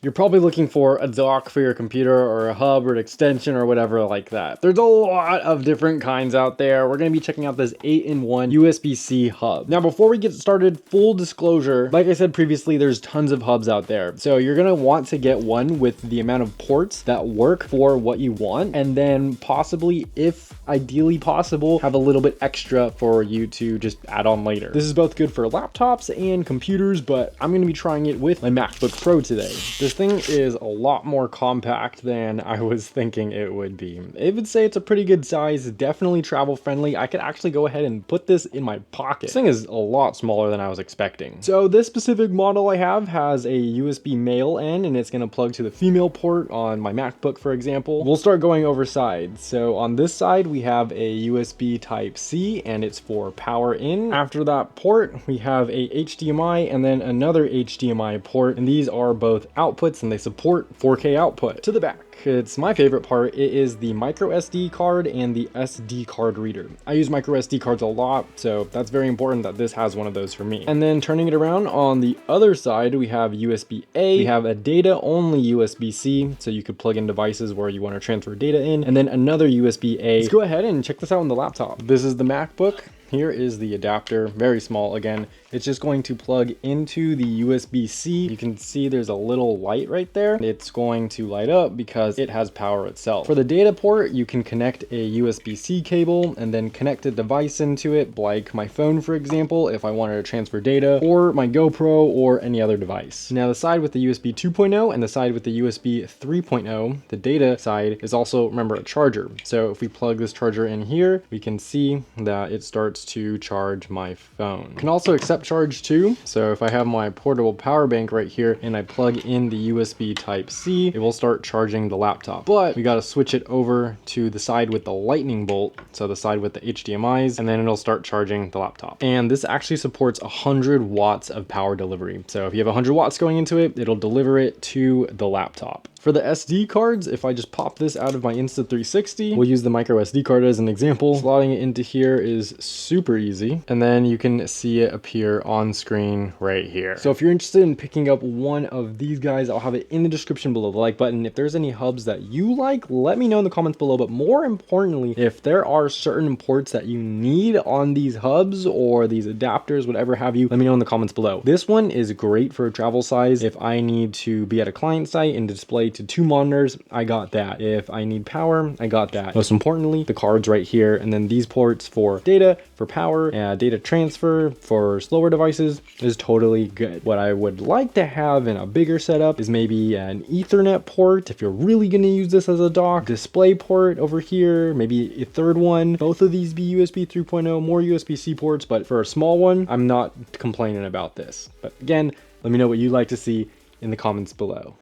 You're probably looking for a dock for your computer or a hub or an extension or whatever like that. There's a lot of different kinds out there. We're going to be checking out this 8-in-1 USB-C hub. Now, before we get started, full disclosure, like I said previously, there's tons of hubs out there. So you're going to want to get one with the amount of ports that work for what you want. And then possibly, if ideally possible, have a little bit extra for you to just add on later. This is both good for laptops and computers, but I'm going to be trying it with my MacBook Pro today. This thing is a lot more compact than I was thinking it would be. I would say it's a pretty good size, definitely travel friendly. I could actually go ahead and put this in my pocket. This thing is a lot smaller than I was expecting. So this specific model I have has a USB male end, and it's going to plug to the female port on my MacBook, for example. We'll start going over sides. So on this side, we have a USB Type-C, and it's for power in. After that port, we have a HDMI and then another HDMI port, and these are both outputs and they support 4K output. To the back, it's my favorite part. It is the micro SD card and the SD card reader. I use micro SD cards a lot, so that's very important that this has one of those for me. And then turning it around, on the other side, we have USB-A. We have a data only USB-C, so you could plug in devices where you want to transfer data in, and then another USB-A. Let's go ahead and check this out on the laptop. This is the MacBook. Here is the adapter, very small again. It's just going to plug into the USB-C. You can see there's a little light right there. It's going to light up because it has power itself. For the data port, you can connect a USB-C cable and then connect a device into it, like my phone, for example, if I wanted to transfer data, or my GoPro or any other device. Now the side with the USB 2.0 and the side with the USB 3.0, the data side is also, remember, a charger. So if we plug this charger in here, we can see that it starts to charge my phone. Can also accept charge too. So if I have my portable power bank right here and I plug in the USB Type-C, it will start charging the laptop. But we got to switch it over to the side with the lightning bolt, so the side with the HDMIs, and then it'll start charging the laptop. And this actually supports 100 watts of power delivery. So if you have 100 watts going into it, it'll deliver it to the laptop. For the SD cards, if I just pop this out of my Insta360, we'll use the micro SD card as an example. Slotting it into here is super easy. And then you can see it appear on screen right here. So if you're interested in picking up one of these guys, I'll have it in the description below, the like button. If there's any hubs that you like, let me know in the comments below. But more importantly, if there are certain ports that you need on these hubs or these adapters, whatever have you, let me know in the comments below. This one is great for travel size. If I need to be at a client site and display to 2 monitors, I got that. If I need power, I got that. Most importantly, the cards right here, and then these ports for data, for power, data transfer, for slower devices is totally good. What I would like to have in a bigger setup is maybe an Ethernet port if you're really going to use this as a dock, display port over here, maybe a third one. Both of these be USB 3.0, more USB-C ports, but for a small one, I'm not complaining about this. But again, let me know what you'd like to see in the comments below.